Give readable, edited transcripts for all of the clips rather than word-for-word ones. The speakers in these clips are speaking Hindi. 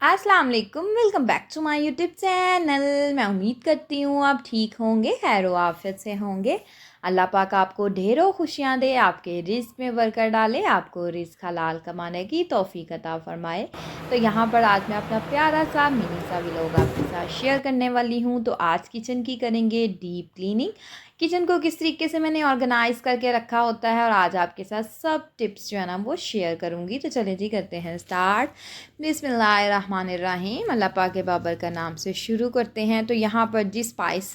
अस्सलाम वालेकुम, welcome back to my YouTube channel. मैं उम्मीद करती हूँ आप ठीक होंगे, खैर आफियत से होंगे। अल्लाह पाक आपको ढेरों खुशियाँ दे, आपके रिस्क में बरकत डाले, आपको रिस्क हलाल कमाने की तौफीक अता फ़रमाए। तो यहाँ पर आज मैं अपना प्यारा सा मिनी सा व्लॉग आपके साथ शेयर करने वाली हूँ। तो आज किचन की करेंगे डीप क्लीनिंग। किचन को किस तरीके से मैंने ऑर्गेनाइज़ करके रखा होता है और आज आपके साथ सब टिप्स जो है ना वो शेयर करूँगी। तो चलिए जी करते हैं स्टार्ट। बिस्मिल्लाहिर्रहमानिर्रहीम, अल्लाह पाक के बाबर का नाम से शुरू करते हैं। तो यहाँ पर जी स्पाइस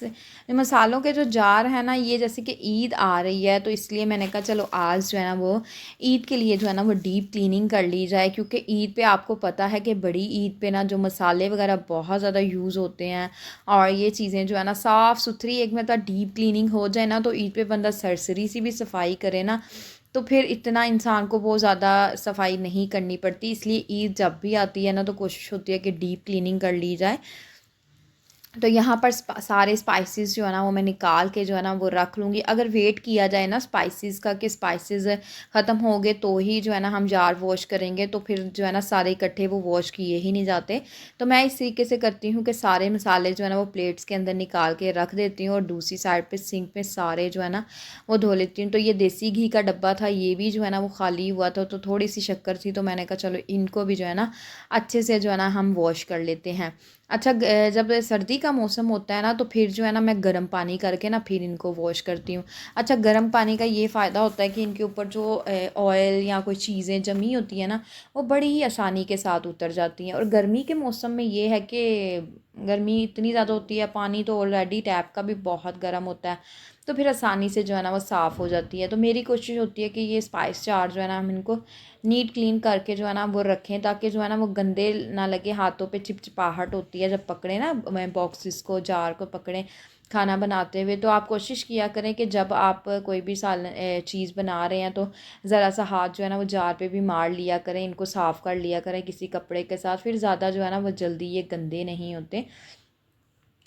मसालों के जो जार है ना, ये जैसे कि ईद आ रही है तो इसलिए मैंने कहा चलो आज जो है ना वो ईद के लिए जो है ना वो डीप क्लीनिंग कर ली जाए, क्योंकि ईद पे आपको पता है कि बड़ी ईद पे ना जो मसाले वगैरह बहुत ज़्यादा यूज़ होते हैं और ये चीज़ें जो है ना साफ़ सुथरी एक मतलब डीप क्लीनिंग हो जाए ना, तो ईद पे बंदा सरसरी सी भी सफाई करे ना तो फिर इतना इंसान को बहुत ज़्यादा सफाई नहीं करनी पड़ती। इसलिए ईद जब भी आती है ना तो कोशिश होती है कि डीप क्लीनिंग कर ली जाए। तो यहाँ पर सारे स्पाइसेस जो है ना वो मैं निकाल के जो है ना वो रख लूँगी। अगर वेट किया जाए ना स्पाइसेस का कि स्पाइसेस ख़त्म हो गए तो ही जो है ना हम जार वॉश करेंगे, तो फिर जो है ना सारे इकट्ठे वो वॉश किए ही नहीं जाते। तो मैं इस तरीके से करती हूँ कि सारे मसाले जो है ना वो प्लेट्स के अंदर निकाल के रख देती हूँ और दूसरी साइड पर सिंक में सारे जो है ना वो धो लेती हूँ। तो ये देसी घी का डब्बा था, ये भी जो है ना वो खाली हुआ था, तो थोड़ी सी शक्कर थी, तो मैंने कहा चलो इनको भी जो है ना अच्छे से जो है ना हम वॉश कर लेते हैं। अच्छा, जब सर्दी का मौसम होता है ना तो फिर जो है ना मैं गर्म पानी करके ना फिर इनको वॉश करती हूँ। अच्छा, गर्म पानी का ये फ़ायदा होता है कि इनके ऊपर जो ऑयल या कोई चीज़ें जमी होती है ना वो बड़ी ही आसानी के साथ उतर जाती हैं। और गर्मी के मौसम में ये है कि गर्मी इतनी ज़्यादा होती है, पानी तो ऑलरेडी टैप का भी बहुत गर्म होता है, तो फिर आसानी से जो है ना वो साफ़ हो जाती है। तो मेरी कोशिश होती है कि ये स्पाइस जार जो है ना हम इनको नीट क्लीन करके जो है ना वो रखें, ताकि जो है ना वो गंदे ना लगे, हाथों पे चिपचिपाहट होती है जब पकड़े ना बॉक्सेस को, जार को पकड़ें खाना बनाते हुए। तो आप कोशिश किया करें कि जब आप कोई भी चीज़ बना रहे हैं तो ज़रा सा हाथ जो है ना वो जार पे भी मार लिया करें, इनको साफ़ कर लिया करें किसी कपड़े के साथ, फिर ज़्यादा जो है ना वो जल्दी ये गंदे नहीं होते।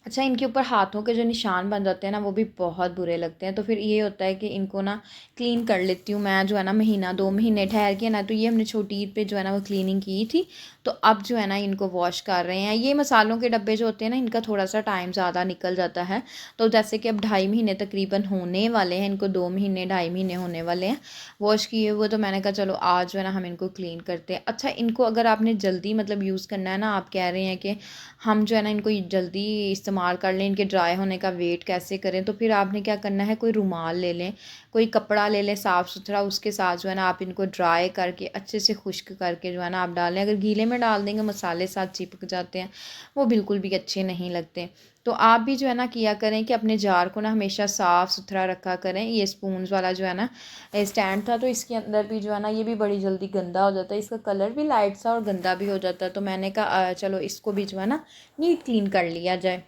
अच्छा, इनके ऊपर हाथों के जो निशान बन जाते हैं ना वो भी बहुत बुरे लगते हैं। तो फिर ये होता है कि इनको ना क्लीन कर लेती हूँ मैं जो है ना महीना 2 महीने ठहर के ना। तो ये हमने छोटी ईद पे जो है ना वो क्लीनिंग की थी, तो अब जो है ना इनको वॉश कर रहे हैं। ये मसालों के डब्बे जो होते हैं ना इनका थोड़ा सा टाइम ज़्यादा निकल जाता है। तो जैसे कि अब 2.5 महीने तकरीबन होने वाले हैं, इनको 2 महीने 2.5 महीने होने वाले हैं वॉश किए हुए। तो मैंने कहा चलो आज जो है ना हम इनको क्लीन करते हैं। अच्छा, इनको अगर आपने जल्दी मतलब यूज़ करना है ना, आप कह रहे हैं कि हम जो है ना इनको जल्दी इस्तेमाल कर लें, इनके ड्राई होने का वेट कैसे करें, तो फिर आपने क्या करना है, कोई रुमाल ले लें, कोई कपड़ा ले लें साफ़ सुथरा, उसके साथ जो है ना आप इनको ड्राई करके अच्छे से खुश्क करके जो है ना आप डालें। अगर गीले में डाल देंगे मसाले साथ चिपक जाते हैं, वो बिल्कुल भी अच्छे नहीं लगते। तो आप भी जो है ना किया करें कि अपने जार को ना हमेशा साफ़ सुथरा रखा करें। ये स्पून्स वाला जो है ना स्टैंड था, तो इसके अंदर भी जो है ना ये भी बड़ी जल्दी गंदा हो जाता है, इसका कलर भी लाइट सा और गंदा भी हो जाता है। तो मैंने कहा चलो इसको भी जो है ना नीट क्लीन कर लिया जाए।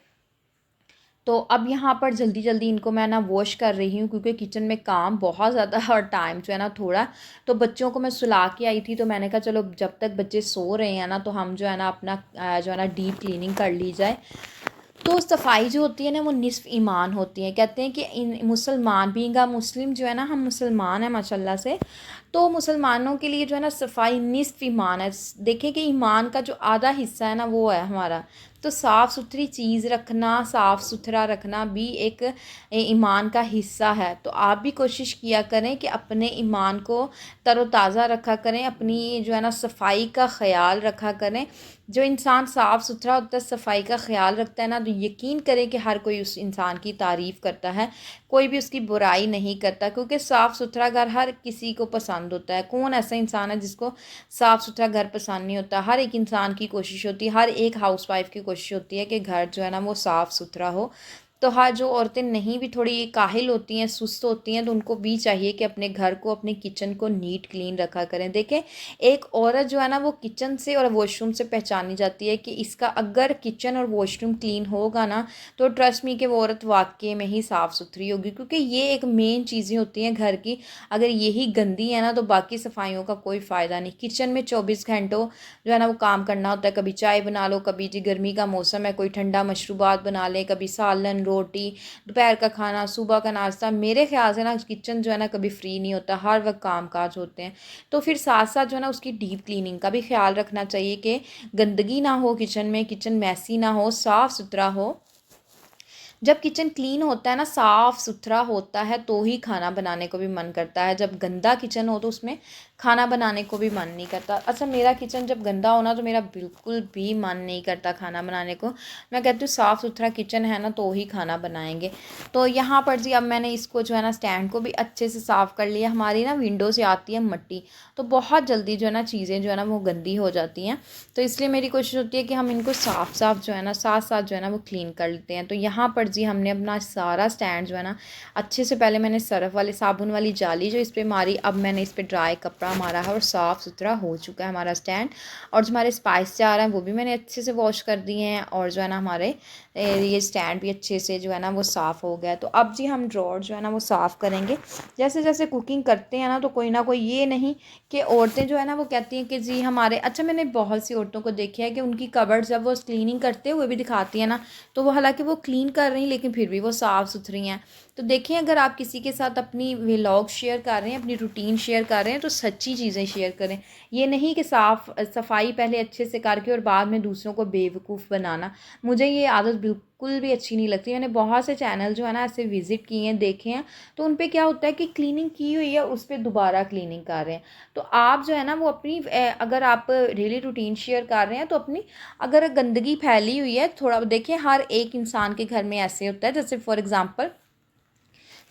तो अब यहाँ पर जल्दी जल्दी इनको मैं ना वॉश कर रही हूँ, क्योंकि किचन में काम बहुत ज़्यादा और टाइम जो है ना थोड़ा। तो बच्चों को मैं सुला के आई थी, तो मैंने कहा चलो जब तक बच्चे सो रहे हैं ना तो हम जो है ना अपना जो है ना डीप क्लीनिंग कर ली जाए। तो सफाई जो होती है ना वो निस्फ़ ईमान होती है। कहते हैं कि इन मुसलमान बीइंग मुस्लिम जो है ना, हम मुसलमान हैं माशाल्लाह से, तो मुसलमानों के लिए जो है ना सफाई निस्फ़ ईमान है। देखें कि ईमान का जो आधा हिस्सा है ना वो है हमारा। तो साफ़ सुथरी चीज़ रखना, साफ़ सुथरा रखना भी एक ईमान का हिस्सा है। तो आप भी कोशिश किया करें कि अपने ईमान को तरोताज़ा रखा करें, अपनी जो है ना सफाई का ख्याल रखा करें। जो इंसान साफ़ सुथरा होता है, सफाई का ख्याल रखता है ना, तो यकीन करें कि हर कोई उस इंसान की तारीफ़ करता है, कोई भी उसकी बुराई नहीं करता, क्योंकि साफ़ सुथरा घर हर किसी को पसंद होता है। कौन ऐसा इंसान है जिसको साफ़ सुथरा घर पसंद नहीं होता। हर एक इंसान की कोशिश होती है, हर एक हाउसवाइफ की कोशिश होती है कि घर जो है ना वो साफ़ सुथरा हो। तो हाँ, जो औरतें नहीं भी थोड़ी काहिल होती हैं, सुस्त होती हैं, तो उनको भी चाहिए कि अपने घर को, अपने किचन को नीट क्लीन रखा करें। देखें, एक औरत जो है ना वो किचन से और वॉशरूम से पहचानी जाती है कि इसका अगर किचन और वॉशरूम क्लीन होगा ना तो ट्रस्ट मी कि वो औरत वाकई में ही साफ़ सुथरी होगी, क्योंकि ये एक मेन चीज़ें होती हैं घर की। अगर यही गंदी है ना तो बाकी सफाइयों का कोई फ़ायदा नहीं। किचन में 24 घंटों जो है ना वो काम करना होता है। कभी चाय बना लो, कभी जी गर्मी का मौसम है कोई ठंडा मशरूबात बना लें, कभी सालन रोटी, दोपहर का खाना, सुबह का नाश्ता, मेरे ख्याल से ना किचन जो है ना कभी फ्री नहीं होता, हर वक्त काम काज होते हैं। तो फिर साथ साथ जो है ना उसकी डीप क्लीनिंग का भी ख्याल रखना चाहिए कि गंदगी ना हो किचन में, किचन मैसी ना हो, साफ़ सुथरा हो। जब किचन क्लीन होता है ना, साफ़ सुथरा होता है, तो ही खाना बनाने को भी मन करता है। जब गंदा किचन हो तो उसमें खाना बनाने को भी मन नहीं करता। अच्छा, मेरा किचन जब गंदा हो ना तो मेरा बिल्कुल भी मन नहीं करता खाना बनाने को। मैं कहती हूँ साफ़ सुथरा किचन है ना तो ही खाना बनाएंगे। तो यहाँ पर जी अब मैंने इसको जो है ना स्टैंड को भी अच्छे से साफ़ कर लिया। हमारी ना विंडो से आती है मट्टी, तो बहुत जल्दी जो है ना चीज़ें जो है ना वो गंदी हो जाती हैं। तो इसलिए मेरी कोशिश होती है कि हम इनको साफ़ साफ़ जो है ना साथ साथ जो है ना वो क्लीन कर लेते हैं। तो यहाँ पर जी हमने अपना सारा स्टैंड जो है ना अच्छे से, पहले मैंने सर्फ वाले साबुन वाली जाली जो इस पर मारी, अब मैंने इस पर ड्राई कपड़ा मारा है और साफ़ सुथरा हो चुका है हमारा स्टैंड। और जो हमारे स्पाइस जार हैं वो भी मैंने अच्छे से वॉश कर दिए हैं, और जो है ना हमारे ये स्टैंड भी अच्छे से जो है ना वो साफ़ हो गया। तो अब जी हम ड्रॉर जो है ना वो साफ़ करेंगे। जैसे जैसे कुकिंग करते हैं ना कोई ये नहीं कि औरतें जो है ना वो कहती हैं कि जी हमारे, अच्छा मैंने बहुत सी औरतों को देखा है कि उनकी कबर्ड जब वो क्लीनिंग करते हुए भी दिखाती है ना, तो वो हालांकि वो क्लीन कर रही लेकिन फिर भी वो साफ़ सुथरी हैं। तो देखिए, अगर आप किसी के साथ अपनी व्लॉग शेयर कर रहे हैं, अपनी रूटीन शेयर कर रहे हैं, तो सच्ची चीज़ें शेयर करें। ये नहीं कि सफाई पहले अच्छे से करके और बाद में दूसरों को बेवकूफ़ बनाना। मुझे ये आदत बिल्कुल भी अच्छी नहीं लगती। मैंने बहुत से चैनल जो है ना ऐसे विज़िट किए हैं, देखे हैं, तो उन पे क्या होता है कि क्लीनिंग की हुई है उस पर दोबारा क्लीनिंग कर रहे हैं। तो आप जो है ना वो अपनी अगर आप डेली रूटीन शेयर कर रहे हैं तो अपनी, अगर गंदगी फैली हुई है थोड़ा देखिए, हर एक इंसान के घर में ऐसे होता है। जैसे फॉर एग्ज़ाम्पल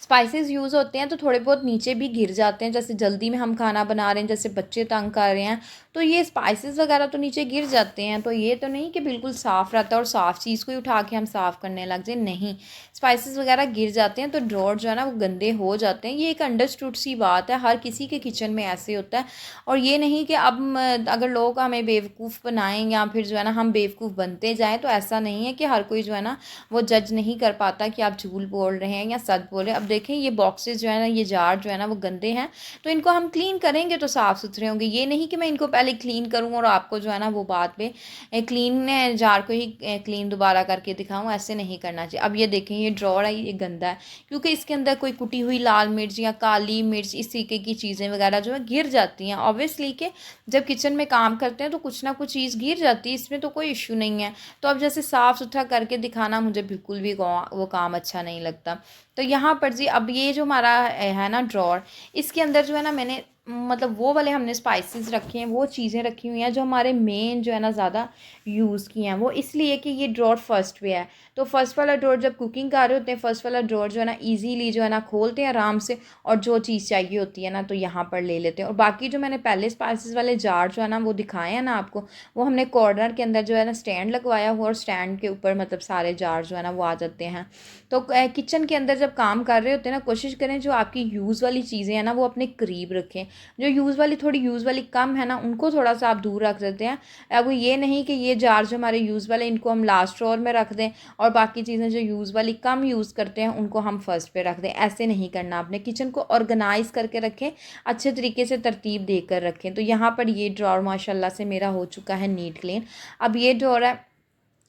स्पाइसेस यूज़ होते हैं तो थोड़े बहुत नीचे भी गिर जाते हैं, जैसे जल्दी में हम खाना बना रहे हैं, जैसे बच्चे तंग कर रहे हैं, तो ये स्पाइसेस वगैरह तो नीचे गिर जाते हैं। तो ये तो नहीं कि बिल्कुल साफ़ रहता है और साफ़ चीज़ को ही उठा के हम साफ़ करने लग जाए, नहीं, स्पाइसेस वगैरह गिर जाते हैं तो ड्रॉर जो है ना वो गंदे हो जाते हैं। ये एक अंडरस्टूड सी बात है, हर किसी के किचन में ऐसे होता है। और ये नहीं कि अब अगर लोग हमें बेवकूफ़ बनाएं या फिर जो है ना हम बेवकूफ़ बनते जाएँ, तो ऐसा नहीं है कि हर कोई जो है ना वो जज नहीं कर पाता कि आप झूठ बोल रहे हैं या सच बोल रहे हैं। अब देखें, ये बॉक्सेस जो है ना, ये जार जो है ना वो गंदे हैं, तो इनको हम क्लीन करेंगे तो साफ़ सुथरे होंगे। ये नहीं कि मैं इनको पहले क्लीन करूँ और आपको जो है ना वो बाद में क्लीन जार को ही क्लीन दोबारा करके दिखाऊँ, ऐसे नहीं करना चाहिए। अब ये देखें, ये ड्रॉर है, ये गंदा है क्योंकि इसके अंदर कोई कुटी हुई लाल मिर्च या काली मिर्च इस तरीके की चीज़ें वगैरह जो है गिर जाती हैं। ऑब्वियसली कि जब किचन में काम करते हैं तो कुछ ना कुछ चीज़ गिर जाती है, इसमें तो कोई इशू नहीं है। तो अब जैसे साफ़ सुथरा करके दिखाना मुझे बिल्कुल भी वो काम अच्छा नहीं लगता। तो यहाँ पर जी अब ये जो हमारा है ना ड्रॉर, इसके अंदर जो है ना मैंने मतलब वो वाले हमने स्पाइसेस रखे हैं, वो चीज़ें रखी हुई हैं जो हमारे मेन जो है ना ज़्यादा यूज़ की हैं। वो इसलिए कि ये ड्रॉर फर्स्ट पे है, तो फर्स्ट वाला ड्रॉर जब कुकिंग कर रहे होते हैं, फर्स्ट वाला ड्रॉर जो है ना ईजीली जो है ना खोलते हैं आराम से, और जो चीज़ चाहिए होती है ना तो यहाँ पर ले लेते हैं। और बाकी जो मैंने पहले स्पाइसेस वाले जार जो है ना वो दिखाए हैं ना आपको, वो हमने कॉर्नर के अंदर जो है ना स्टैंड लगवाया हुआ, और स्टैंड के ऊपर मतलब सारे जार जो है ना वो आ जाते हैं। तो किचन के अंदर जब काम कर रहे होते हैं ना, कोशिश करें जो आपकी यूज़ वाली चीज़ें हैं ना वो अपने करीब रखें। जो थोड़ी यूज़ वाली कम है ना, उनको थोड़ा सा आप दूर रख देते हैं। अब ये नहीं कि ये जार जो हमारे यूज़ वाले, इनको हम लास्ट ड्रॉर में रख दें और बाकी चीज़ें जो यूज़ वाली कम यूज़ करते हैं उनको हम फर्स्ट पे रख दें। ऐसे नहीं करना, अपने किचन को ऑर्गेनाइज़ करके रखें, अच्छे तरीके से तरतीब देकर रखें। तो यहाँ पर ये ड्रॉर माशाल्लाह से मेरा हो चुका है नीट क्लीन। अब ये ड्रॉर है,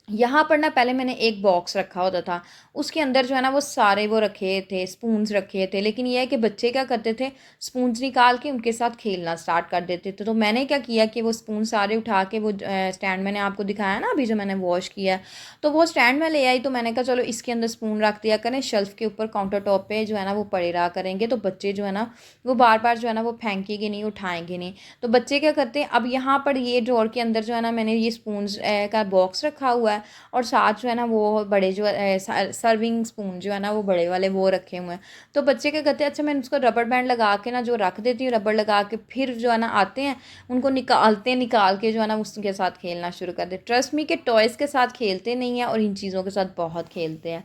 यहाँ पर ना पहले मैंने एक बॉक्स रखा होता था, उसके अंदर जो है ना वो सारे वो रखे थे, स्पून्स रखे थे। लेकिन ये है कि बच्चे क्या करते थे, स्पून्स निकाल के उनके साथ खेलना स्टार्ट कर देते थे। तो मैंने क्या किया कि वो स्पून सारे उठा के वो स्टैंड मैंने आपको दिखाया ना अभी जो मैंने वॉश किया है, तो वो स्टैंड में ले आई। तो मैंने कहा चलो इसके अंदर स्पून रख दिया करें, शेल्फ़ के ऊपर काउंटर टॉप पर जो है ना वो पड़े रहा करेंगे, तो बच्चे जो है ना वो बार बार जो है ना वो फेंकेंगे नहीं, उठाएंगे नहीं। तो बच्चे क्या करते हैं, अब यहाँ पर ये ड्रॉर के अंदर जो है ना मैंने ये स्पून्स का बॉक्स रखा हुआ है, और साथ जो है ना वो बड़े जो सर्विंग स्पून जो है ना वो बड़े वाले वो रखे हुए हैं। तो बच्चे क्या करते हैं, अच्छा मैं उसको रबर बैंड लगा के ना जो रख देती हूँ, रबर लगा के फिर जो है ना आते हैं उनको निकालते हैं, निकाल के जो है ना उसके साथ खेलना शुरू कर दे। ट्रस्ट मी के टॉयज़ के साथ खेलते नहीं हैं और इन चीज़ों के साथ बहुत खेलते हैं।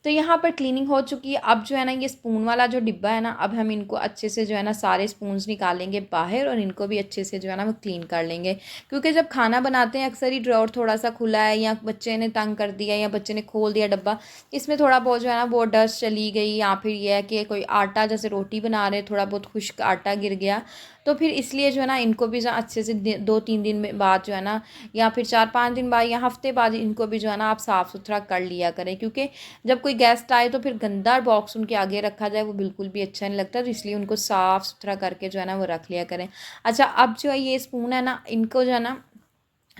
तो यहाँ पर क्लीनिंग हो चुकी है। अब जो है ना ये स्पून वाला जो डिब्बा है ना, अब हम इनको अच्छे से जो है ना सारे स्पून्स निकालेंगे बाहर और इनको भी अच्छे से जो है ना वो क्लीन कर लेंगे। क्योंकि जब खाना बनाते हैं अक्सर ही ड्रॉर थोड़ा सा खुला है, या बच्चे ने तंग कर दिया या बच्चे ने खोल दिया डब्बा, इसमें थोड़ा बहुत जो है ना वो डस्ट चली गई, या फिर यह है कि कोई आटा जैसे रोटी बना रहे थोड़ा बहुत खुश्क आटा गिर गया, तो फिर इसलिए जो है ना इनको भी जो अच्छे से 2-3 दिन में बाद जो है ना, या फिर 4-5 दिन बाद या हफ्ते बाद इनको भी जो है ना आप साफ़ सुथरा कर लिया करें, क्योंकि जब कोई गेस्ट आए तो फिर गंदा बॉक्स उनके आगे रखा जाए वो बिल्कुल भी अच्छा नहीं लगता। तो इसलिए उनको साफ़ सुथरा करके जो है ना वो रख लिया करें। अच्छा, अब जो है ये स्पून है ना, इनको जो है ना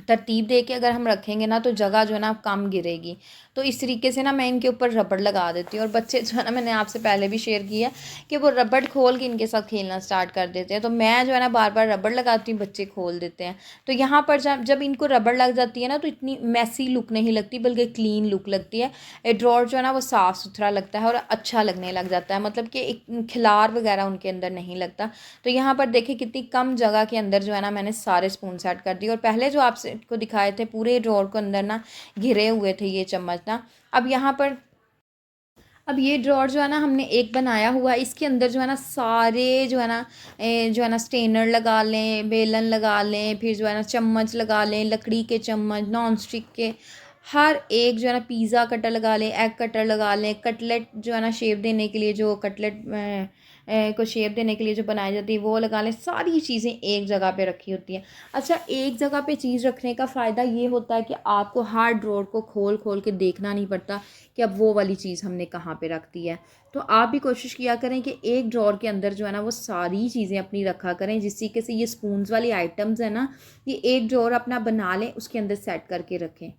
तरतीब दे के अगर हम रखेंगे ना तो जगह जो है ना कम गिरेगी। तो इस तरीके से ना मैं इनके ऊपर रबड़ लगा देती हूँ, और बच्चे जो है ना, मैंने आपसे पहले भी शेयर किया कि वो रबड़ खोल के इनके साथ खेलना स्टार्ट कर देते हैं। तो मैं जो है ना बार बार रबड़ लगाती हूँ, बच्चे खोल देते हैं। तो यहाँ पर जब जब इनको रबड़ लग जाती है ना तो इतनी मैसी लुक नहीं लगती, बल्कि क्लीन लुक लगती है। ये ड्रॉर जो है ना वो साफ़ सुथरा लगता है और अच्छा लगने लग जाता है, मतलब कि एक खिलार वगैरह उनके अंदर नहीं लगता। तो यहाँ पर देखिए कितनी कम जगह के अंदर जो है ना मैंने सारे स्पून सेट कर दिए, और पहले जो आपसे को दिखाए थे पूरे ड्रॉर को अंदर ना घिरे हुए थे ये चम्मच ना। अब यहाँ पर अब ये ड्रॉर जो है ना हमने एक बनाया हुआ है, इसके अंदर जो है ना सारे जो है ना जो है ना स्ट्रेनर लगा लें, बेलन लगा लें, फिर जो है ना चम्मच लगा लें, लकड़ी के चम्मच, नॉन स्टिक के, हर एक जो है ना पिज़्ज़ा कटर लगा लें, एग कटर लगा लें, कटलेट जो है ना शेप देने के लिए, जो कटलेट को शेप देने के लिए जो बनाई जाती है वो लगा लें। सारी चीज़ें एक जगह पे रखी होती हैं। अच्छा, एक जगह पे चीज़ रखने का फ़ायदा ये होता है कि आपको हर ड्रॉर को खोल खोल के देखना नहीं पड़ता कि अब वो वाली चीज़ हमने कहाँ पे रख दी है। तो आप भी कोशिश किया करें कि एक ड्रॉर के अंदर जो है ना वो सारी चीज़ें अपनी रखा करें, जिस तरीके से ये स्पून्स वाली आइटम्स है ना, ये एक ड्रॉर अपना बना लें, उसके अंदर सेट करके रखें,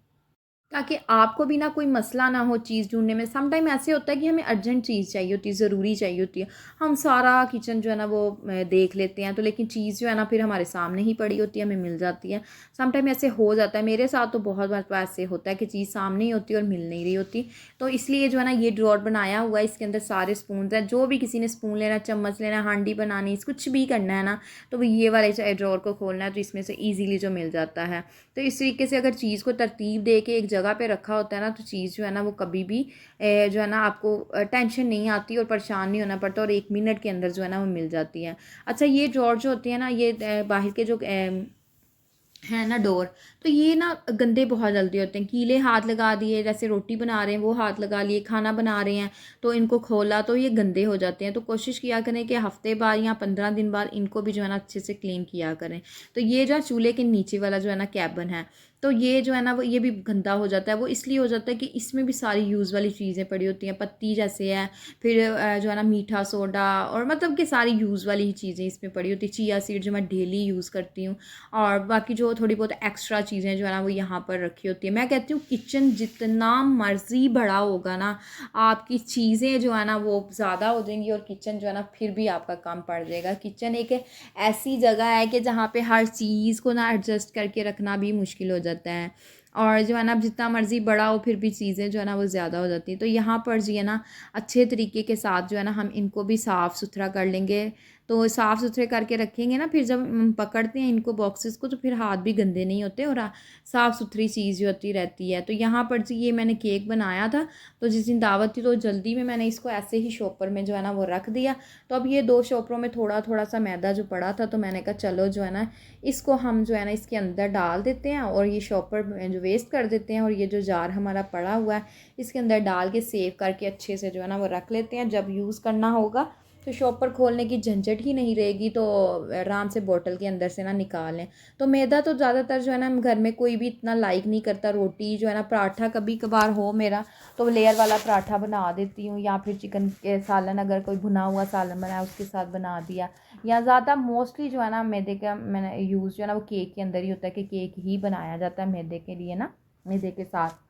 ताकि आपको भी ना कोई मसला ना हो चीज़ ढूँढने में। सम टाइम ऐसे होता है कि हमें अर्जेंट चीज़ चाहिए होती है, ज़रूरी चाहिए होती है, हम सारा किचन जो है ना वो देख लेते हैं, तो लेकिन चीज़ जो है ना फिर हमारे सामने ही पड़ी होती है, हमें मिल जाती है। सम टाइम ऐसे हो जाता है, मेरे साथ तो बहुत बार तो ऐसे होता है कि चीज़ सामने ही होती है और मिल नहीं रही होती। तो इसलिए जो है ना ये ड्रॉर बनाया हुआ है, इसके अंदर सारे स्पून हैं, जो भी किसी ने स्पून लेना, चम्मच लेना, हांडी बनानी, कुछ भी करना है ना, तो वो ये वाले ड्रॉर को खोलना है तो इसमें से ईजीली जो मिल जाता है। तो इस तरीके से अगर चीज़ को तरतीब दे के एक जगह पे रखा होता है ना, तो चीज़ जो है ना वो कभी भी जो है ना आपको टेंशन नहीं आती और परेशान नहीं होना पड़ता, और 1 मिनट के अंदर जो है ना वो मिल जाती है। अच्छा, ये ड्रॉर जो होते हैं ना, ये बाहर के जो है ना डोर, तो ये ना गंदे बहुत जल्दी होते हैं। कीले हाथ लगा दिए, जैसे रोटी बना रहे हैं वो हाथ लगा लिए, खाना बना रहे हैं तो इनको खोला तो ये गंदे हो जाते हैं। तो कोशिश किया करें कि हफ्ते बाद या 15 दिन बाद इनको भी जो है ना अच्छे से क्लीन किया करें। तो ये जो चूल्हे के नीचे वाला जो है ना कैबिन है, तो ये जो है ना वो ये भी गंदा हो जाता है। वो इसलिए हो जाता है कि इसमें भी सारी यूज़ वाली चीज़ें पड़ी होती हैं, पत्ती जैसे है, फिर जो है ना मीठा सोडा, और मतलब कि सारी यूज़ वाली ही चीज़ें इसमें पड़ी होती है। चिया सीड जो मैं डेली यूज़ करती हूँ, और बाकी जो थोड़ी बहुत एक्स्ट्रा चीज़ें जो है ना वो यहाँ पर रखी होती है। मैं कहती हूँ किचन जितना मर्ज़ी बड़ा होगा ना, आपकी चीज़ें जो है ना वो ज़्यादा हो जाएंगी, और किचन जो है ना फिर भी आपका कम पड़ जाएगा। किचन एक ऐसी जगह है कि जहाँ पे हर चीज़ को ना एडजस्ट करके रखना भी मुश्किल हो जाता है, और जो है ना जितना मर्ज़ी बड़ा हो फिर भी चीज़ें जो है ना वो ज़्यादा हो जाती हैं। तो यहाँ पर जो है ना अच्छे तरीके के साथ जो है ना हम इनको भी साफ़ सुथरा कर लेंगे। तो साफ़ सुथरे करके रखेंगे ना, फिर जब पकड़ते हैं इनको बॉक्सेस को, तो फिर हाथ भी गंदे नहीं होते, और साफ़ सुथरी चीज़ जो होती रहती है। तो यहाँ पर जी ये मैंने केक बनाया था, तो जिस दिन दावत थी तो जल्दी में मैंने इसको ऐसे ही शॉपर में जो है ना वो रख दिया। तो अब ये 2 शॉपरों में थोड़ा थोड़ा सा मैदा जो पड़ा था, तो मैंने कहा चलो जो है ना इसको हम जो है ना इसके अंदर डाल देते हैं, और ये शॉपर जो वेस्ट कर देते हैं, और ये जो जार हमारा पड़ा हुआ है इसके अंदर डाल के सेव करके अच्छे से जो है ना वो रख लेते हैं। जब यूज़ करना होगा तो शॉपर खोलने की झंझट ही नहीं रहेगी, तो आराम से बोतल के अंदर से ना निकाल लें। तो मैदा तो ज़्यादातर जो है ना घर में कोई भी इतना लाइक नहीं करता। रोटी जो है ना, पराठा कभी कभार हो मेरा तो लेयर वाला पराठा बना देती हूँ, या फिर चिकन के सालन, अगर कोई भुना हुआ सालन बनाया उसके साथ बना दिया। या ज़्यादा मोस्टली जो है ना मैदे का मैंने यूज़ जो है ना वो केक के अंदर ही होता है, कि केक ही बनाया जाता है मैदे के लिए ना, मैदे के साथ।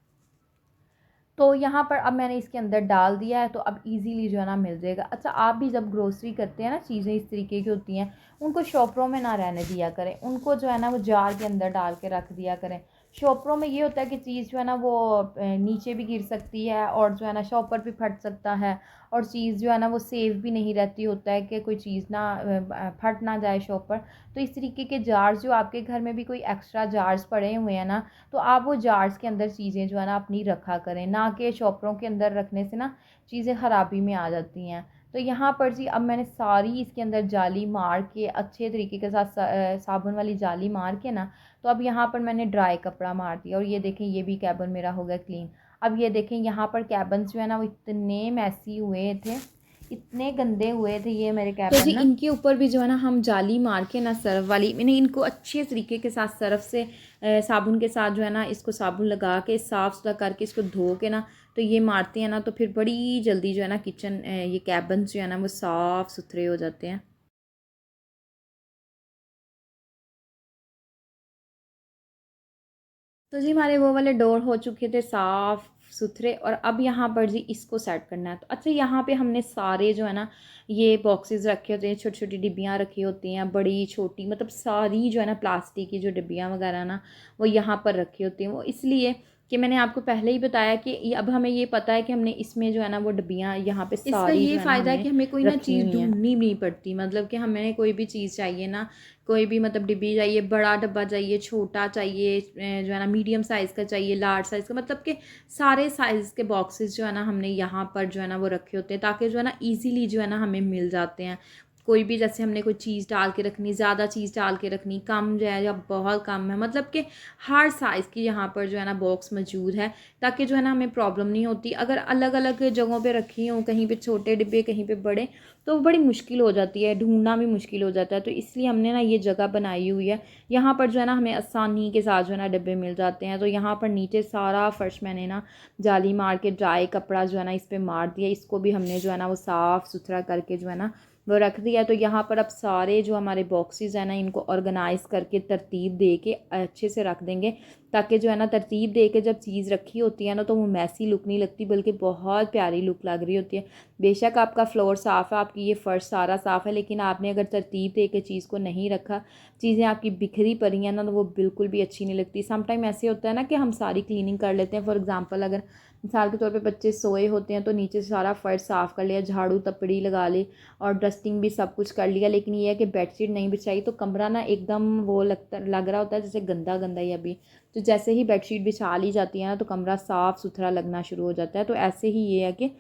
तो यहाँ पर अब मैंने इसके अंदर डाल दिया है, तो अब इजीली जो है ना मिल जाएगा। अच्छा, आप भी जब ग्रोसरी करते हैं ना, चीज़ें इस तरीके की होती हैं, उनको शॉपरों में ना रहने दिया करें, उनको जो है ना वो जार के अंदर डाल के रख दिया करें। शॉपरों में ये होता है कि चीज़ जो है ना वो नीचे भी गिर सकती है, और जो है ना शॉपर भी फट सकता है, और चीज़ जो है ना वो सेफ भी नहीं रहती, होता है कि कोई चीज़ ना फट ना जाए शॉपर। तो इस तरीके के जार्स, जो आपके घर में भी कोई एक्स्ट्रा जार्स पड़े हुए हैं ना, तो आप वो जार्स के अंदर चीज़ें जो है ना अपनी रखा करें, ना कि शॉपरों के अंदर रखने से ना चीज़ें ख़राबी में आ जाती हैं। तो यहाँ पर जी अब मैंने सारी इसके अंदर जाली मार के अच्छे तरीके के साथ साबुन वाली जाली मार के ना, तो अब यहाँ पर मैंने ड्राई कपड़ा मार दिया, और ये देखें ये भी कैबिन मेरा हो गया क्लीन। अब ये देखें यहाँ पर कैबिन्स जो है ना वो इतने मैसी हुए थे इतने गंदे हुए थे ये मेरे कैबिन। तो जी इनके ऊपर भी जो है ना हम जाली मार के ना सर्फ वाली, मैंने इनको अच्छे तरीके के साथ सर्फ से साबुन के साथ जो है ना इसको साबुन लगा के साफ़ सुथरा करके इसको धो के ना तो ये मारते हैं ना तो फिर बड़ी जल्दी जो है ना किचन ये कैबिन जो है ना वो साफ़ सुथरे हो जाते हैं। तो जी हमारे वो वाले डोर हो चुके थे साफ़ सुथरे, और अब यहाँ पर जी इसको सेट करना है। तो अच्छा यहाँ पे हमने सारे जो है ना ये बॉक्सेस रखे होते हैं, छोटी छोटी डिब्बियाँ रखी होती हैं, बड़ी छोटी मतलब सारी जो है ना प्लास्टिक की जो डिब्बियाँ वगैरह ना वो यहाँ पर रखी होती हैं। वो इसलिए कि मैंने आपको पहले ही बताया कि अब हमें ये पता है कि हमने इसमें जो है ना वो डिब्बियाँ यहाँ पे इसका सारी ये फ़ायदा है कि हमें कोई ना चीज़ ढूंढनी नहीं पड़ती, मतलब कि हमें कोई भी चीज़ चाहिए ना, कोई भी मतलब डिब्बी चाहिए, बड़ा डब्बा चाहिए, छोटा चाहिए, जो है ना मीडियम साइज़ का चाहिए, लार्ज साइज़ का, मतलब कि सारे साइज़ के बॉक्सेस जो है ना हमने यहाँ पर जो है ना वो रखे होते हैं ताकि जो है ना ईज़िली जो है ना हमें मिल जाते हैं। कोई भी जैसे हमने कोई चीज़ डाल के रखनी, ज़्यादा चीज़ डाल के रखनी, कम जो है या बहुत कम है, मतलब कि हर साइज़ की यहाँ पर जो है ना बॉक्स मौजूद है ताकि जो है ना हमें प्रॉब्लम नहीं होती। अगर अलग अलग जगहों पे रखी हों, कहीं पे छोटे डिब्बे कहीं पे बड़े, तो बड़ी मुश्किल हो जाती है, ढूंढना भी मुश्किल हो जाता है। तो इसलिए हमने ना ये जगह बनाई हुई है, यहाँ पर जो है ना हमें आसानी के साथ जो है ना डिब्बे मिल जाते हैं। तो यहाँ पर नीचे सारा फ़र्श मैंने ना जाली मार के ड्राई कपड़ा जो है ना इस पर मार दिया, इसको भी हमने जो है ना वो साफ़ सुथरा करके जो है ना वो रख दिया। तो यहाँ पर अब सारे जो हमारे बॉक्सेस हैं ना इनको ऑर्गेनाइज़ करके तरतीब दे के अच्छे से रख देंगे ताकि जो है ना तरतीब दे के जब चीज़ रखी होती है ना तो वो मैसी लुक नहीं लगती, बल्कि बहुत प्यारी लुक लग रही होती है। बेशक आपका फ्लोर साफ़ है, आपकी ये फ़र्श सारा साफ़ है, लेकिन आपने अगर तरतीब दे के चीज़ को नहीं रखा, चीज़ें आपकी बिखरी पड़ी हैं ना तो वो बिल्कुल भी अच्छी नहीं लगती। सम टाइम ऐसे होता है ना कि हम सारी क्लीनिंग कर लेते हैं, फॉर एग्ज़ाम्पल अगर मिसाल के तौर पे बच्चे सोए होते हैं तो नीचे से सारा फ़र्श साफ़ कर लिया, झाड़ू तपड़ी लगा ली और डस्टिंग भी सब कुछ कर लिया, लेकिन ये है कि बेडशीट नहीं बिछाई तो कमरा ना एकदम वो लग रहा होता है जैसे गंदा गंदा ही अभी। तो जैसे ही बेडशीट बिछा ली जाती है ना तो कमरा साफ़ सुथरा लगना शुरू हो जाता है। तो ऐसे ही ये है कि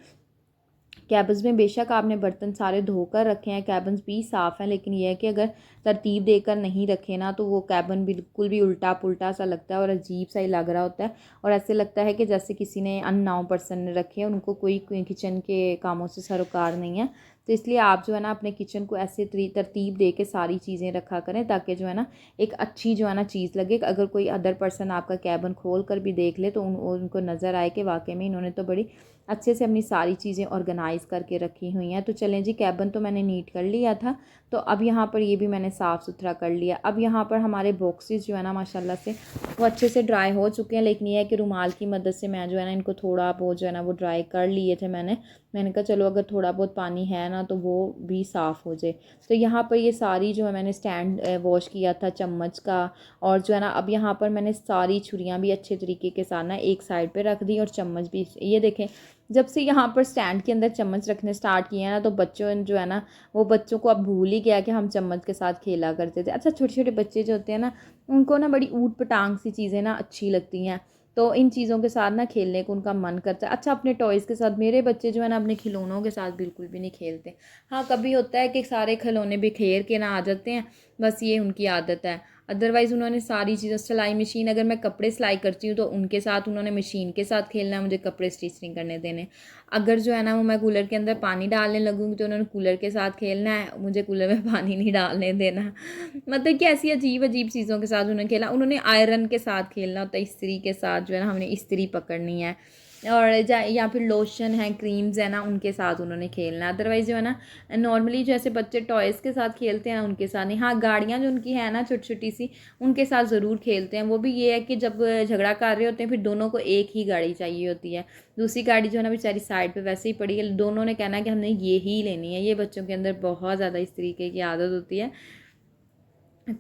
कैबिन्स में बेशक आपने बर्तन सारे धोकर रखे हैं, कैबिन्स भी साफ़ हैं, लेकिन यह है कि अगर तरतीब देकर नहीं रखे ना तो वो कैबिन बिल्कुल भी उल्टा पुल्टा सा लगता है और अजीब सा ही लग रहा होता है, और ऐसे लगता है कि जैसे किसी ने अननोन पर्सन ने रखे हैं, उनको कोई किचन के कामों से सरोकार नहीं है। तो इसलिए आप जो है ना अपने किचन को ऐसे तरतीब दे के सारी चीज़ें रखा करें ताकि जो है ना एक अच्छी जो है ना चीज़ लगे। अगर कोई अदर पर्सन आपका कैबिन खोल कर भी देख ले तो उनको नज़र आए कि वाकई में इन्होंने तो बड़ी अच्छे से अपनी सारी चीज़ें ऑर्गेनाइज़ करके रखी हुई हैं। तो चलें जी, कैबिन तो मैंने नीट कर लिया था, तो अब यहाँ पर ये भी मैंने साफ़ सुथरा कर लिया। अब यहाँ पर हमारे बॉक्सेस जो है ना माशाल्लाह से वो अच्छे से ड्राई हो चुके हैं, लेकिन ये है कि रुमाल की मदद से मैं जो है ना इनको थोड़ा बहुत जो है ना वो ड्राई कर लिए थे मैंने कहा चलो अगर थोड़ा बहुत पानी है ना तो वो भी साफ़ हो जाए। तो यहाँ पर ये सारी जो है मैंने स्टैंड वॉश किया था चम्मच का, और जो है ना अब यहाँ पर मैंने सारी छुरियाँ भी अच्छे तरीके के साथ ना एक साइड पे रख दी और चम्मच भी। ये देखें, जब से यहाँ पर स्टैंड के अंदर चम्मच रखने स्टार्ट किए हैं ना तो बच्चों जो है ना वो बच्चों को अब भूल ही गया कि हम चम्मच के साथ खेला करते थे। अच्छा, छोटे छोटे बच्चे जो होते हैं ना उनको ना बड़ी ऊट पटांग सी चीज़ें ना अच्छी लगती हैं, तो इन चीज़ों के साथ ना खेलने को उनका मन करता है। अच्छा, अपने टॉयज़ के साथ मेरे बच्चे जो है ना अपने खिलौनों के साथ बिल्कुल भी नहीं खेलते। हाँ, कभी होता है कि सारे खिलौने बिखेर के ना आ जाते हैं, बस ये उनकी आदत है। अदरवाइज़ उन्होंने सारी चीज़ें, सिलाई मशीन, अगर मैं कपड़े सिलाई करती हूँ तो उनके साथ उन्होंने मशीन के साथ खेलना है, मुझे कपड़े स्टिच नहीं करने देने। अगर जो है ना वो मैं कूलर के अंदर पानी डालने लगूँगी तो उन्होंने कूलर के साथ खेलना है, मुझे कूलर में पानी नहीं डालने देना। मतलब कि ऐसी अजीब अजीब चीज़ों के साथ उन्होंने खेला। उन्होंने आयरन के साथ खेलना होता है, इस्त्री के साथ जो है ना हमने इस्त्री पकड़नी है, और या फिर लोशन है, क्रीम्स है ना, उनके साथ उन्होंने खेलना है। अदरवाइज़ जो है ना नॉर्मली जैसे बच्चे टॉयज़ के साथ खेलते हैं ना उनके साथ नहीं। हाँ, गाड़ियाँ जो उनकी है ना छोटी छोटी सी, उनके साथ ज़रूर खेलते हैं। वो भी ये है कि जब झगड़ा कर रहे होते हैं फिर दोनों को एक ही गाड़ी चाहिए होती है, दूसरी गाड़ी जो है ना बेचारी साइड पे वैसे ही पड़ी है, दोनों ने कहना है कि हमने ये ही लेनी है। ये बच्चों के अंदर बहुत ज़्यादा इस तरीके की आदत होती है।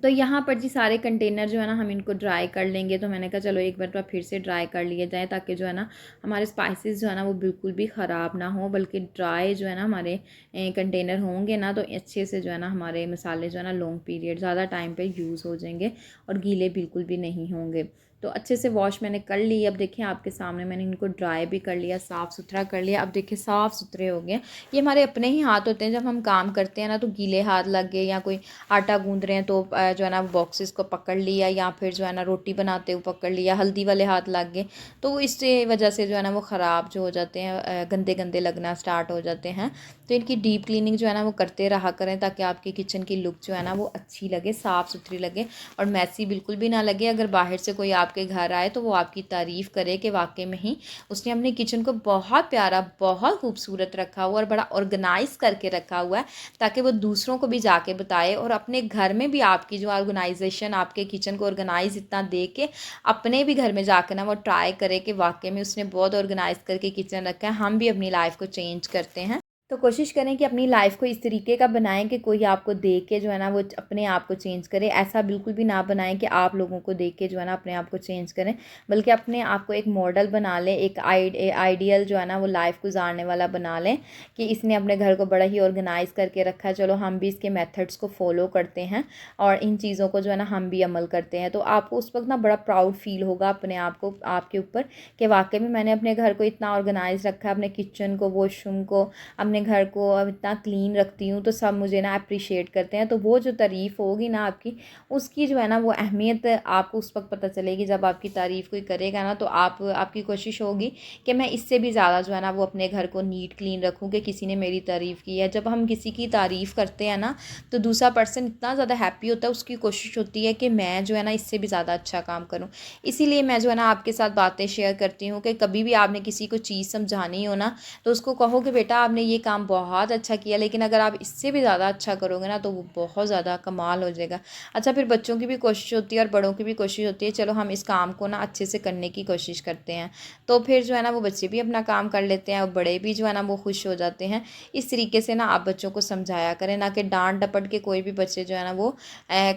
तो यहाँ पर जी सारे कंटेनर जो है ना हम इनको ड्राई कर लेंगे। तो मैंने कहा चलो एक बार फिर से ड्राई कर लिए जाए ताकि जो है ना हमारे स्पाइसेस जो है ना वो बिल्कुल भी ख़राब ना हो, बल्कि ड्राई जो है ना हमारे कंटेनर होंगे ना तो अच्छे से जो है ना हमारे मसाले जो है ना लॉन्ग पीरियड ज़्यादा टाइम पे यूज़ हो जाएंगे और गीले बिल्कुल भी नहीं होंगे। तो अच्छे से वॉश मैंने कर ली। अब देखिए आपके सामने मैंने इनको ड्राई भी कर लिया, साफ़ सुथरा कर लिया। अब देखिए साफ़ सुथरे हो गए। ये हमारे अपने ही हाथ होते हैं, जब हम काम करते हैं ना तो गीले हाथ लग गए या कोई आटा गूंद रहे हैं तो जो है ना बॉक्सेस को पकड़ लिया, या फिर जो है ना रोटी बनाते हुए पकड़ लिया, हल्दी वाले हाथ लग गए, तो इस वजह से जो है ना वो ख़राब जो हो जाते हैं, गंदे गंदे लगना स्टार्ट हो जाते हैं। तो इनकी डीप क्लीनिंग जो है ना वो करते रहा करें, ताकि आपकी किचन की लुक जो है ना वो अच्छी लगे, साफ़ सुथरी लगे और मैसी बिल्कुल भी ना लगे। अगर बाहर से कोई आपके घर आए तो वो आपकी तारीफ़ करे कि वाकई में ही उसने अपने किचन को बहुत प्यारा, बहुत खूबसूरत रखा हुआ और बड़ा ऑर्गेनाइज़ करके रखा हुआ है, ताकि वो दूसरों को भी जाके बताए और अपने घर में भी आपकी जो ऑर्गेनाइजेशन, आपके किचन को ऑर्गेनाइज इतना दे के अपने भी घर में जाकर ना वो ट्राई करे कि वाकई में उसने बहुत ऑर्गेनाइज करके किचन रखा है। हम भी अपनी लाइफ को चेंज करते हैं, तो कोशिश करें कि अपनी लाइफ को इस तरीके का बनाएं कि कोई आपको देख के जो है ना वो अपने आप को चेंज करे। ऐसा बिल्कुल भी ना बनाएं कि आप लोगों को देख के जो है ना अपने आप को चेंज करें, बल्कि अपने आप को एक मॉडल बना लें, एक आइडियल जो है ना वो लाइफ गुजारने वाला बना लें कि इसने अपने घर को बड़ा ही ऑर्गेनाइज़ करके रखा है, चलो हम भी इसके मेथड्स को फॉलो करते हैं और इन चीज़ों को जो है ना हम भी अमल करते हैं। तो आपको उस वक्त ना बड़ा प्राउड फील होगा अपने आप को, आपके ऊपर, कि वाकई में मैंने अपने घर को इतना ऑर्गेनाइज़ रखा है, अपने किचन को, वॉशरूम को, अपने घर को अब इतना क्लीन रखती हूँ, तो सब मुझे ना अप्रिशिएट करते हैं। तो वो जो तारीफ़ होगी ना आपकी, उसकी जो है ना वो अहमियत आपको उस वक्त पता चलेगी जब आपकी तारीफ़ कोई करेगा ना। तो आपकी कोशिश होगी कि मैं इससे भी ज़्यादा जो है ना वो अपने घर को नीट क्लीन रखूँ कि किसी ने मेरी तारीफ़ की है। जब हम किसी की तारीफ़ करते हैं ना तो दूसरा पर्सन इतना ज़्यादा हैप्पी होता है, उसकी कोशिश होती है कि मैं जो है ना इससे भी ज़्यादा अच्छा काम करूँ। इसीलिए मैं जो है ना आपके साथ बातें शेयर करती हूँ कि कभी भी आपने किसी को चीज़ समझानी हो ना तो उसको कहो कि बेटा आपने ये काम बहुत अच्छा किया, लेकिन अगर आप इससे भी ज़्यादा अच्छा करोगे ना तो वो बहुत ज़्यादा कमाल हो जाएगा। अच्छा, फिर बच्चों की भी कोशिश होती है और बड़ों की भी कोशिश होती है, चलो हम इस काम को ना अच्छे से करने की कोशिश करते हैं, तो फिर जो है ना वो बच्चे भी अपना काम कर लेते हैं और बड़े भी जो है ना वो खुश हो जाते हैं। इस तरीके से ना आप बच्चों को समझाया करें, ना कि डांट डपट के कोई भी बच्चे जो है ना वो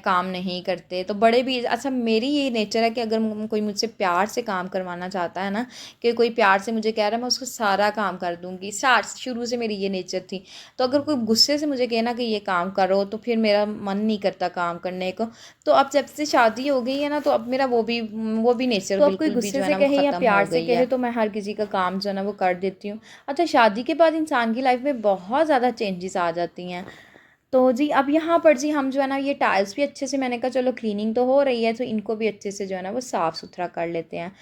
काम नहीं करते। तो बड़े भी, अच्छा मेरी ये नेचर है कि अगर कोई मुझसे प्यार से काम करवाना चाहता है ना, कि कोई प्यार से मुझे कह रहा है, मैं उसको सारा काम कर दूँगी। शुरू से मेरी ये नेचर थी। तो अगर कोई गुस्से से मुझे कहे ना कि ये काम करो, तो फिर मेरा मन नहीं करता काम करने को। तो अब जब से शादी हो गई है ना, तो अब मेरा वो भी नेचर तो अब कोई बिल्कुल भी गुस्से जो है से ना वो कहे या ख़त्म प्यार हो से गई कहे है। तो मैं हर किसी का काम जो है ना वो कर देती हूँ। अच्छा, शादी के बाद इंसान की लाइफ में बहुत ज़्यादा चेंजेस आ जाती हैं। तो जी अब यहाँ पर जी हम जो है ना ये टाइल्स भी अच्छे से, मैंने कहा चलो क्लीनिंग तो हो रही है तो इनको भी अच्छे से जो है ना वो साफ़ सुथरा कर लेते हैं।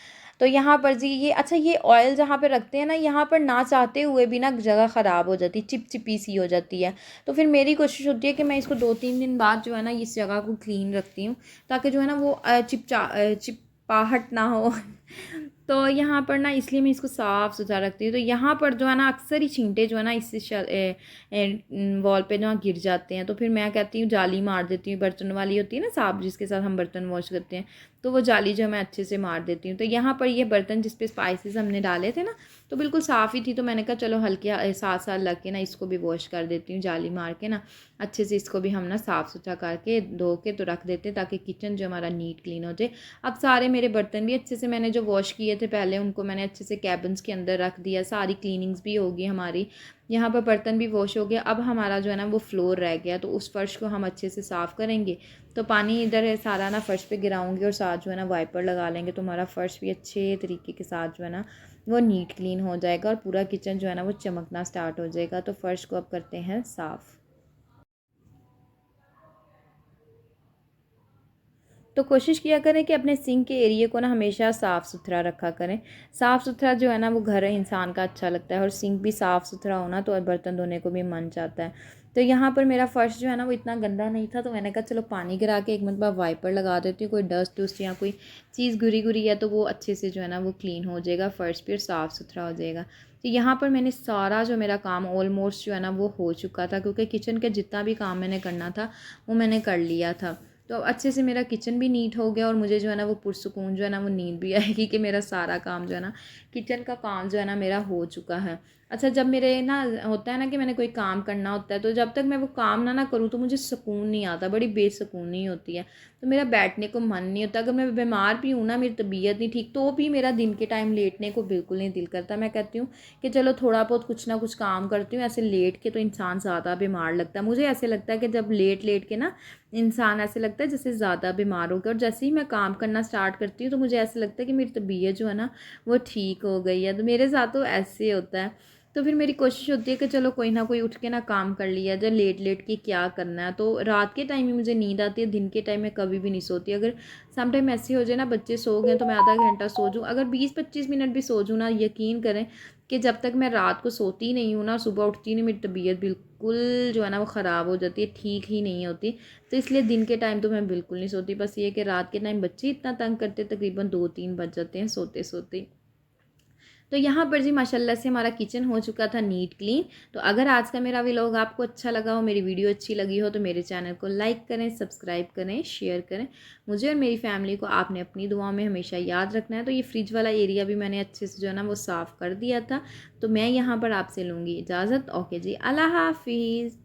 तो यहाँ पर जी ये, अच्छा ये ऑयल जहाँ पे रखते हैं ना, यहाँ पर ना चाहते हुए भी ना जगह ख़राब हो जाती है, चिपचिपी सी हो जाती है। तो फिर मेरी कोशिश होती है कि मैं इसको 2-3 दिन बाद जो है ना इस जगह को क्लीन रखती हूँ, ताकि जो है ना वो चिपचिपाहट ना हो। तो यहाँ पर ना इसलिए मैं इसको साफ़ सुथरा रखती हूँ। तो यहाँ पर जो है ना अक्सर ही छींटे जो है ना इससे वॉल पे ना गिर जाते हैं, तो फिर मैं कहती हूँ जाली मार देती हूँ, बर्तन वाली होती है ना साहब जिसके साथ हम बर्तन वॉश करते हैं, तो वो जाली जो मैं अच्छे से मार देती हूँ। तो यहाँ पर ये बर्तन जिस पे स्पाइसेस हमने डाले थे ना, तो बिल्कुल साफ़ ही थी, तो मैंने कहा चलो हल्के साथ साथ लग के ना इसको भी वॉश कर देती हूँ जाली मार के ना, अच्छे से इसको भी हम ना साफ़ सुथरा करके धो के तो रख देते हैं, ताकि किचन जो हमारा नीट क्लीन हो जाए। अब सारे मेरे बर्तन भी अच्छे से मैंने जो वॉश किए थे पहले, उनको मैंने अच्छे से कैबिन्स के अंदर रख दिया, सारी क्लीनिंग्स भी होगी हमारी, यहाँ पर बर्तन भी वॉश हो गया। अब हमारा जो है ना वो फ्लोर रह गया, तो उस फर्श को हम अच्छे से साफ़ करेंगे। तो पानी इधर है सारा ना फर्श पे गिराऊंगी और साथ जो है ना वाइपर लगा लेंगे, तो हमारा फर्श भी अच्छे तरीके के साथ जो है ना वो नीट क्लीन हो जाएगा और पूरा किचन जो है ना वो चमकना स्टार्ट हो जाएगा। तो फ़र्श को अब करते हैं साफ़। तो कोशिश किया करें कि अपने सिंक के एरिया को ना हमेशा साफ़ सुथरा रखा करें। साफ़ सुथरा जो है ना वो घर इंसान का अच्छा लगता है, और सिंक भी साफ़ सुथरा होना तो बर्तन धोने को भी मन चाहता है। तो यहाँ पर मेरा फ़र्श जो है ना वो इतना गंदा नहीं था, तो मैंने कहा चलो पानी गिरा के एक मतलब वाइपर लगा देती हूँ, कोई डस्ट वस्ट या कोई चीज़ घुरी घुरी है तो वो अच्छे से जो है ना वो क्लीन हो जाएगा, फ़र्श भी साफ़ सुथरा हो जाएगा। तो यहाँ पर मैंने सारा जो मेरा काम ऑलमोस्ट जो है ना वो हो चुका था, क्योंकि किचन का जितना भी काम मैंने करना था वो मैंने कर लिया था। तो अच्छे से मेरा किचन भी नीट हो गया और मुझे जो है ना वो पुरसुकून जो है ना वो नींद भी आएगी कि मेरा सारा काम जो है ना किचन का काम जो है ना मेरा हो चुका है। अच्छा, जब मेरे ना होता है ना कि मैंने कोई काम करना होता है, तो जब तक मैं वो काम ना करूँ तो मुझे सुकून नहीं आता, बड़ी बेसुकूनी होती है, तो मेरा बैठने को मन नहीं होता। अगर मैं बीमार भी हूँ ना, मेरी तबीयत नहीं ठीक, तो भी मेरा दिन के टाइम लेटने को बिल्कुल नहीं दिल करता। मैं कहती हूँ कि चलो थोड़ा बहुत कुछ ना कुछ काम करती हूँ, ऐसे लेट के तो इंसान ज़्यादा बीमार लगता है। मुझे ऐसे लगता है कि जब लेट लेट के ना इंसान ऐसे लगता है जैसे ज़्यादा बीमार हो गया, और जैसे ही मैं काम करना स्टार्ट करती हूँ तो मुझे ऐसे लगता है कि मेरी तबीयत जो है ना वो ठीक हो गई है। तो मेरे साथ तो ऐसे होता है। तो फिर मेरी कोशिश होती है कि चलो कोई ना कोई उठ के ना काम कर लिया जाए, लेट लेट के क्या करना है। तो रात के टाइम ही मुझे नींद आती है, दिन के टाइम में कभी भी नहीं सोती। अगर सम टाइम ऐसे हो जाए ना बच्चे सो गए तो मैं आधा घंटा सो जाऊँ, अगर 20-25 मिनट भी सो जाऊँ ना, यकीन करें कि जब तक मैं रात को सोती नहीं हूँ ना, सुबह उठती नहीं, मेरी तबीयत बिल्कुल जो है ना वो ख़राब हो जाती है, ठीक ही नहीं होती। तो इसलिए दिन के टाइम तो मैं बिल्कुल नहीं सोती। बस ये कि रात के टाइम बच्चे इतना तंग करते, तकरीबन 2-3 बज जाते हैं सोते सोते। तो यहाँ पर जी माशाल्लाह से हमारा किचन हो चुका था नीट क्लीन। तो अगर आज का मेरा व्लॉग आपको अच्छा लगा हो, मेरी वीडियो अच्छी लगी हो, तो मेरे चैनल को लाइक करें, सब्सक्राइब करें, शेयर करें। मुझे और मेरी फैमिली को आपने अपनी दुआओं में हमेशा याद रखना है। तो ये फ्रिज वाला एरिया भी मैंने अच्छे से जो है ना वो साफ़ कर दिया था। तो मैं यहाँ पर आपसे लूँगी इजाज़त। ओके जी, अल्लाह हाफिज़।